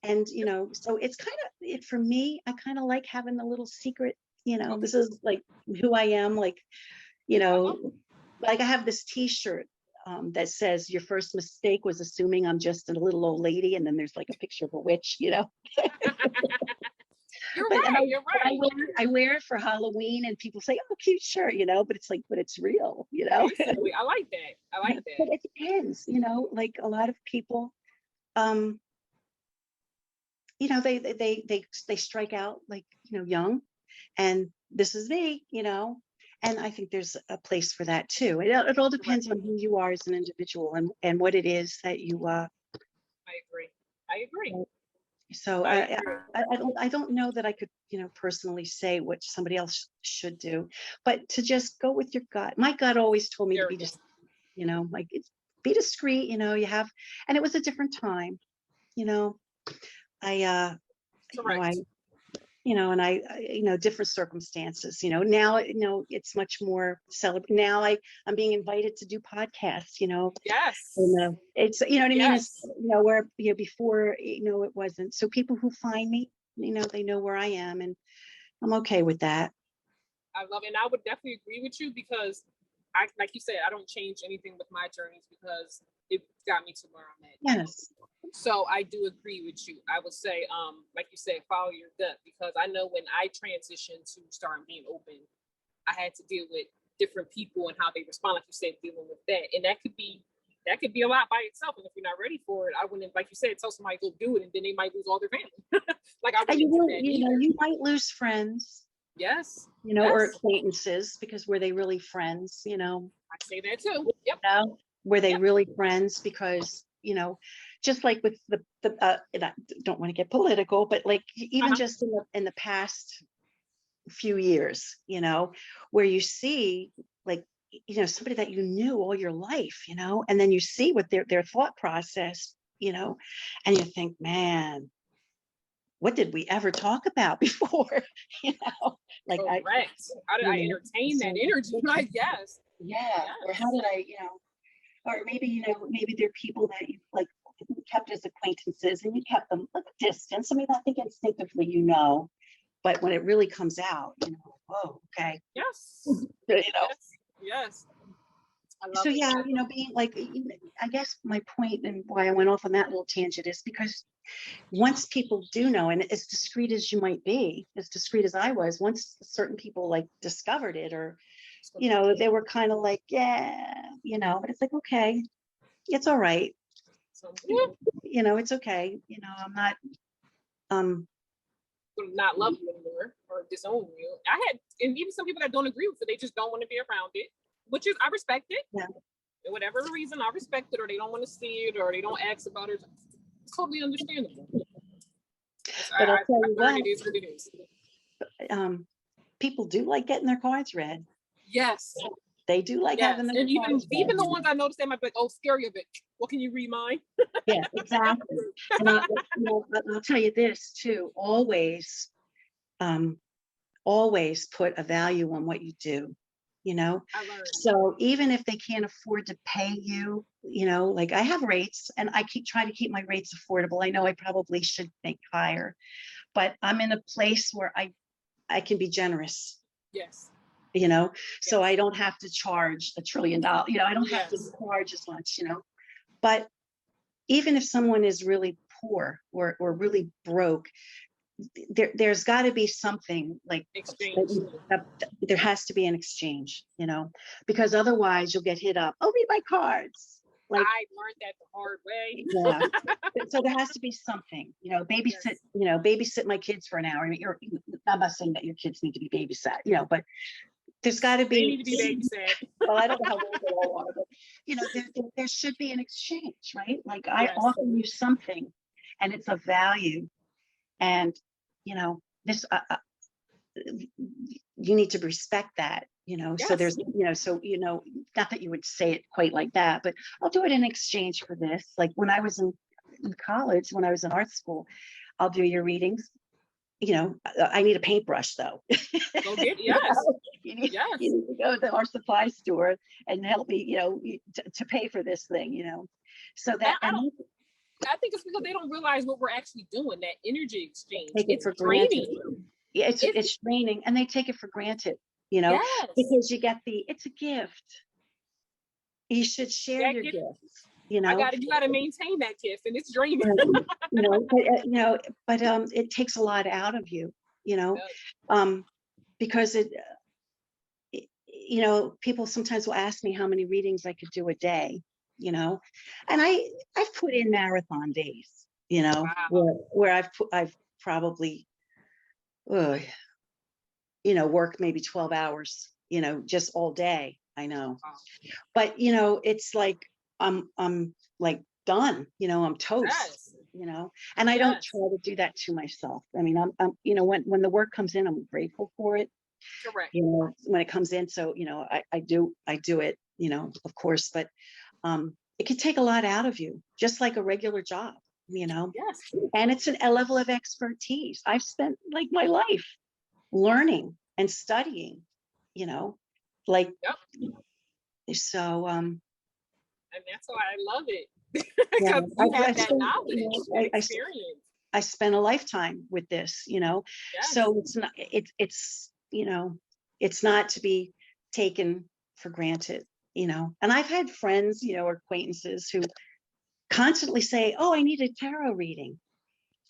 [SPEAKER 2] And, so it's kind of, for me, I kind of like having a little secret, this is like who I am, like, like I have this t-shirt that says, your first mistake was assuming I'm just a little old lady. And then there's like a picture of a witch,
[SPEAKER 1] You're right. You're right.
[SPEAKER 2] I wear it for Halloween, and people say, "Oh, cute shirt," but it's like, but it's real,
[SPEAKER 1] Basically, I like that. I like that.
[SPEAKER 2] But it depends, like a lot of people, they strike out like, young, and this is me, and I think there's a place for that too. It all depends on who you are as an individual, and what it is that you.
[SPEAKER 1] I agree.
[SPEAKER 2] So I don't know that I could, personally say what somebody else should do, but to just go with your gut. My gut always told me to be just, like, be discreet. You have, and it was a different time. Different circumstances, now, it's much more now I'm being invited to do podcasts,
[SPEAKER 1] Yes.
[SPEAKER 2] It's, what I mean?
[SPEAKER 1] Yes.
[SPEAKER 2] It's, where, before, it wasn't. So people who find me, they know where I am, and I'm okay with that.
[SPEAKER 1] I love it. And I would definitely agree with you, because like you said, I don't change anything with my journeys, because it got me to where I'm at.
[SPEAKER 2] Yes.
[SPEAKER 1] So I do agree with you. I would say, like you said, follow your gut, because I know when I transitioned to start being open, I had to deal with different people and how they respond, like you said, dealing with that. And that could be a lot by itself. And if you're not ready for it, I wouldn't, like you said, tell somebody to go do it, and then they might lose all their family. Like, I wouldn't do that either. You
[SPEAKER 2] might lose friends.
[SPEAKER 1] Yes.
[SPEAKER 2] Or acquaintances, because were they really friends?
[SPEAKER 1] I say that too. Yep.
[SPEAKER 2] Were they really friends? Because, just like with the and I don't want to get political, but like even just in the past few years, where you see like somebody that you knew all your life, and then you see what their thought process, and you think, man, what did we ever talk about before? Like
[SPEAKER 1] Correct. How did I entertain that energy? Like, yes.
[SPEAKER 2] Yeah. Or how did I, or maybe, maybe they're people that you like kept as acquaintances and you kept them at a distance. I mean, I think instinctively, but when it really comes out, whoa, okay.
[SPEAKER 1] Yes.
[SPEAKER 2] Yes.
[SPEAKER 1] Yes.
[SPEAKER 2] So yeah, being like, I guess my point and why I went off on that little tangent is because once people do know, and as discreet as you might be, as discreet as I was, once certain people like discovered it, or they were kind of like, yeah, but it's like, okay, it's all right.
[SPEAKER 1] So, yeah.
[SPEAKER 2] It's okay. I'm not
[SPEAKER 1] love you anymore or disown you. And even some people that don't agree with it, they just don't want to be around it, which is, I respect it.
[SPEAKER 2] Yeah.
[SPEAKER 1] For whatever reason, I respect it, or they don't want to see it, or they don't ask about it. It's totally understandable.
[SPEAKER 2] But I'll tell you what,
[SPEAKER 1] it is what it is.
[SPEAKER 2] People do like getting their cards read.
[SPEAKER 1] Yes.
[SPEAKER 2] They do like having them.
[SPEAKER 1] And even the ones I noticed, they might be like, oh, scary of it. Well, can you read mine?
[SPEAKER 2] Yeah, exactly. And I'll tell you this too, always put a value on what you do, so even if they can't afford to pay you, like I have rates and I try to keep my rates affordable. I know I probably should think higher, but I'm in a place where I can be generous.
[SPEAKER 1] Yes.
[SPEAKER 2] So I don't have to charge $1 trillion, I don't have to charge as much, but even if someone is really poor or really broke, there's got to be something like
[SPEAKER 1] exchange.
[SPEAKER 2] There has to be an exchange, because otherwise you'll get hit up. Oh, read my cards. Like,
[SPEAKER 1] I learned that the hard way.
[SPEAKER 2] Yeah. So there has to be something, babysit, babysit my kids for an hour. I mean, I'm not saying that your kids need to be babysat, but there's got to be.
[SPEAKER 1] They need to be babysat.
[SPEAKER 2] Well, I don't know how old they all are, but there should be an exchange, right? Like I offer you something, and it's of value, and this you need to respect that, so there's, not that you would say it quite like that, but I'll do it in exchange for this. Like when I was in college, when I was in art school, I'll do your readings. I need a paintbrush though.
[SPEAKER 1] Go get, yes.
[SPEAKER 2] You need to go to our supply store and help me, to pay for this thing, so that
[SPEAKER 1] I think it's because they don't realize what we're actually doing, that energy exchange.
[SPEAKER 2] It's draining. Yeah, it's draining, and they take it for granted, because you get it's a gift. You should share your gifts. You got
[SPEAKER 1] to maintain that gift, and it's draining.
[SPEAKER 2] But it takes a lot out of you, because people sometimes will ask me how many readings I could do a day, and I've put in marathon days, wow. where I've probably, worked maybe 12 hours, just all day. I know, wow. But it's like I'm like done, I'm toast, and I don't try to do that to myself. I mean, I'm when the work comes in, I'm grateful for it.
[SPEAKER 1] Correct.
[SPEAKER 2] When it comes in, so I do it, of course, but it can take a lot out of you, just like a regular job,
[SPEAKER 1] Yes.
[SPEAKER 2] And it's a level of expertise. I've spent like my life learning and studying, like, so
[SPEAKER 1] and that's why I love it. Because you have that knowledge, experience.
[SPEAKER 2] I spent a lifetime with this, so it's not, it's not to be taken for granted, and I've had friends, or acquaintances who constantly say, oh, I need a tarot reading.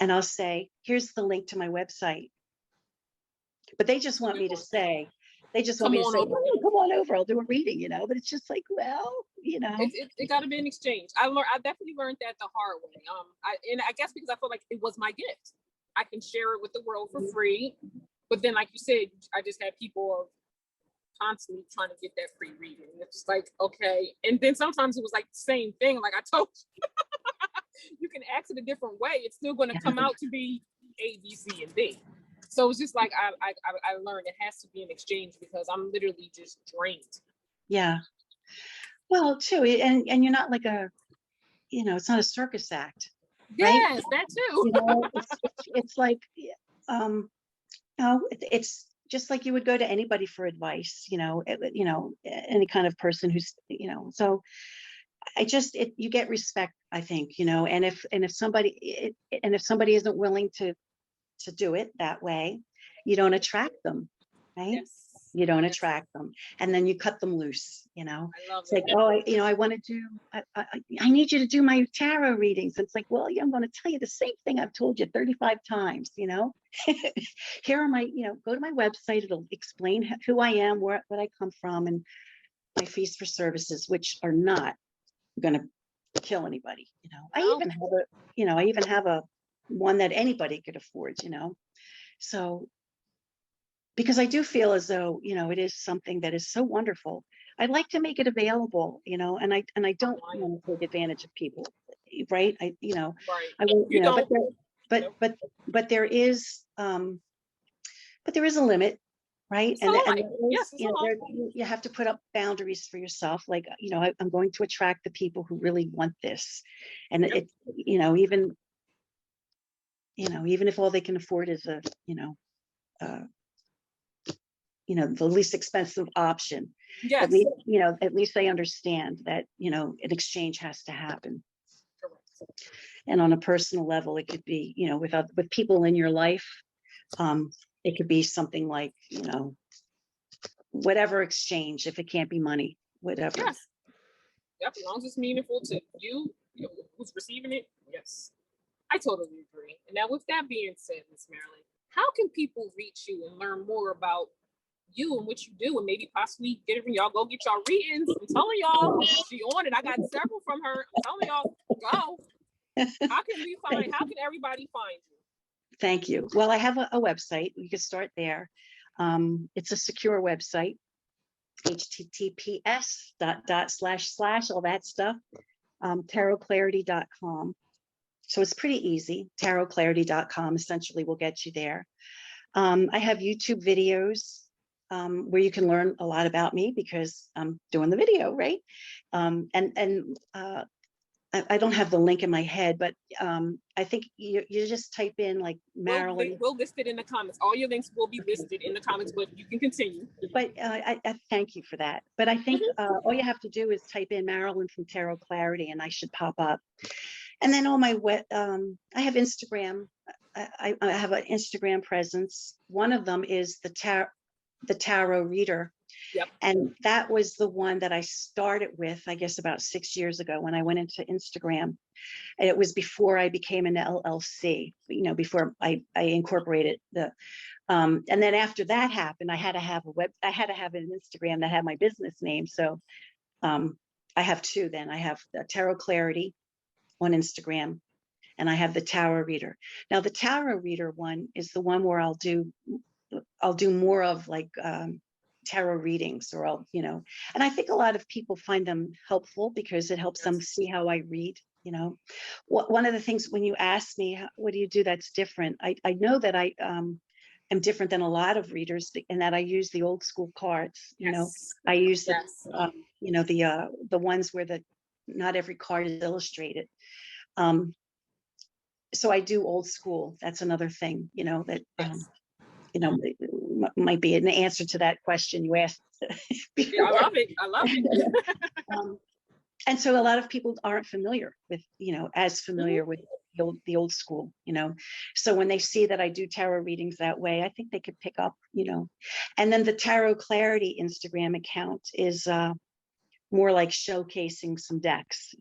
[SPEAKER 2] And I'll say, here's the link to my website. But they just want me to say, oh, come on over, I'll do a reading, but it's just like, well,
[SPEAKER 1] it got to be an exchange. I definitely learned that the hard way. I guess because I feel like it was my gift. I can share it with the world for free. But then, like you said, I just had people constantly trying to get that free reading. It's just like, okay. And then sometimes it was like the same thing. Like I told you, you can ask it a different way. It's still going to come out to be A, B, C, and D. So it's just like I learned it has to be an exchange because I'm literally just drained.
[SPEAKER 2] Yeah. Well, too, and you're not like a, it's not a circus act, right?
[SPEAKER 1] Yes, that too.
[SPEAKER 2] It's like, it's just like you would go to anybody for advice, any kind of person who's, so you get respect, I think, and if somebody isn't willing to do it that way, you don't attract them, right?
[SPEAKER 1] Yes.
[SPEAKER 2] You don't
[SPEAKER 1] Yes.
[SPEAKER 2] attract them, and then you cut them loose.
[SPEAKER 1] I love
[SPEAKER 2] It's like,
[SPEAKER 1] it.
[SPEAKER 2] oh, I want to do. I need you to do my tarot readings. It's like, well, yeah, I'm going to tell you the same thing I've told you 35 times. Here are my, go to my website. It'll explain who I am, what I come from, and my fees for services, which are not going to kill anybody.
[SPEAKER 1] No.
[SPEAKER 2] I even have a one that anybody could afford. So, because I do feel as though, it is something that is so wonderful. I'd like to make it available, and I don't want to take advantage of people, right?
[SPEAKER 1] Right.
[SPEAKER 2] I won't,
[SPEAKER 1] You don't.
[SPEAKER 2] but there is, but there is a limit, right?
[SPEAKER 1] It's a lie. Yes, it's a lie.
[SPEAKER 2] You have to put up boundaries for yourself. Like, I'm going to attract the people who really want this, and
[SPEAKER 1] Yep.
[SPEAKER 2] even if all they can afford is uh, the least expensive option.
[SPEAKER 1] Yes.
[SPEAKER 2] At least they understand that, an exchange has to happen.
[SPEAKER 1] Correct.
[SPEAKER 2] And on a personal level, it could be, with people in your life, it could be something like, whatever exchange, if it can't be money, whatever.
[SPEAKER 1] Yes. Yep. As long as it's meaningful to you, who's receiving it. Yes. I totally agree. And now, with that being said, Miss Marilyn, how can people reach you and learn more about you and what you do, and maybe possibly get it from y'all? Go get y'all readings. I'm telling y'all, she on it. I got several from her. I'm telling y'all, go. How can everybody find you?
[SPEAKER 2] Thank you. Well, I have a website. You can start there. It's a secure website. https:// all that stuff. tarotclarity.com. So it's pretty easy. tarotclarity.com essentially will get you there. I have YouTube videos where you can learn a lot about me because I'm doing the video, right? I don't have the link in my head, but I think you just type in like Marilyn.
[SPEAKER 1] We'll list it in the comments. All your links will be listed in the comments, but you can continue.
[SPEAKER 2] But I thank you for that. But I think all you have to do is type in Marilyn from Tarot Clarity, and I should pop up. And then all my I have Instagram. I have an Instagram presence. One of them is the Tarot Reader.
[SPEAKER 1] Yep.
[SPEAKER 2] And that was the one that I started with, I guess, about 6 years ago when I went into Instagram. And it was before I became an LLC, before I incorporated the, and then after that happened, I had to have an Instagram that had my business name. So I have two then. I have the Tarot Clarity on Instagram, and I have the Tarot Reader. Now the Tarot Reader one is the one where I'll do more of like tarot readings, or and I think a lot of people find them helpful because it helps them see how I read. One of the things when you ask me, what do you do that's different? I know that I am different than a lot of readers, and that I use the old school cards. I use the the ones where not every card is illustrated. So I do old school. That's another thing, that might be an answer to that question you asked.
[SPEAKER 1] Yeah, I love it.
[SPEAKER 2] And so a lot of people aren't familiar with, as familiar with the old school, So when they see that I do tarot readings that way, I think they could pick up, And then the Tarot Clarity Instagram account is more like showcasing some decks.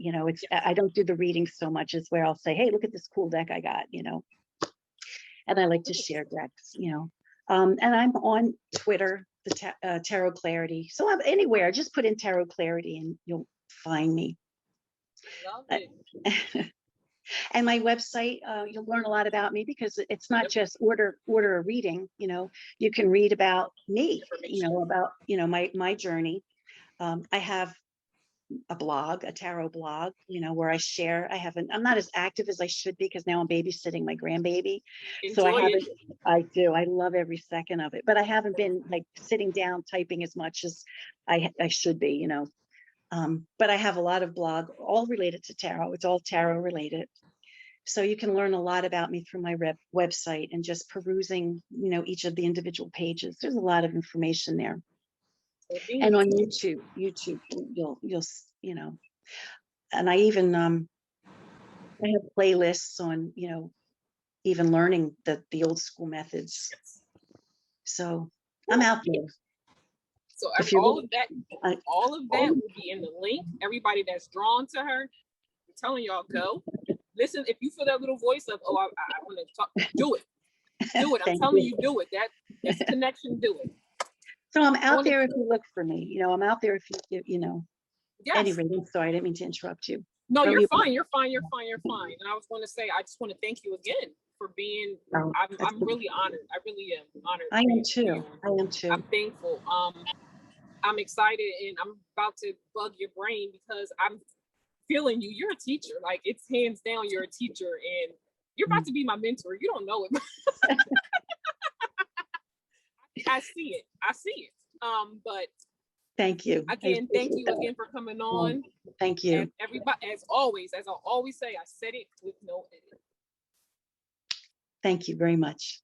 [SPEAKER 2] I don't do the readings so much as where I'll say, hey, look at this cool deck I got, And I like to share decks, and I'm on Twitter, the Tarot Clarity. So I'm anywhere, just put in Tarot Clarity and you'll find me.
[SPEAKER 1] Love it.
[SPEAKER 2] And my website, you'll learn a lot about me because it's not just order a reading. You can read about me, about my journey. I have a blog, a tarot blog, where I share. I'm not as active as I should be because now I'm babysitting my grandbaby. So I
[SPEAKER 1] Enjoy it.
[SPEAKER 2] haven't, I do. I love every second of it, but I haven't been like sitting down typing as much as I should be, but I have a lot of blog, all related to tarot. It's all tarot related. So you can learn a lot about me through my website and just perusing, each of the individual pages. There's a lot of information there. And on YouTube, you'll, and I even, I have playlists on, even learning the old school methods. So I'm out there.
[SPEAKER 1] So
[SPEAKER 2] If you're
[SPEAKER 1] all
[SPEAKER 2] looking-
[SPEAKER 1] of that will be in the link. Everybody that's drawn to her, I'm telling y'all, go. Listen, if you feel that little voice of, oh, I want to talk, do it. Do it. I'm telling you, do it. That's connection, do it.
[SPEAKER 2] So I'm out there if you look for me. I'm out there if you,
[SPEAKER 1] Yes.
[SPEAKER 2] Anyway, I'm sorry, I didn't mean to interrupt you.
[SPEAKER 1] No, you're fine. You're fine. You're fine. You're fine. And I was going to say, I just want to thank you again for being, I'm really honored. I really am honored.
[SPEAKER 2] I am too.
[SPEAKER 1] I'm thankful. I'm excited and I'm about to bug your brain because I'm feeling you. You're a teacher. Like, it's hands down, you're a teacher and you're about to be my mentor. You don't know it. I see it. But
[SPEAKER 2] thank you.
[SPEAKER 1] Again, thank you again for coming on.
[SPEAKER 2] Thank you.
[SPEAKER 1] And everybody, as always, as I always say, I said it with no edit.
[SPEAKER 2] Thank you very much.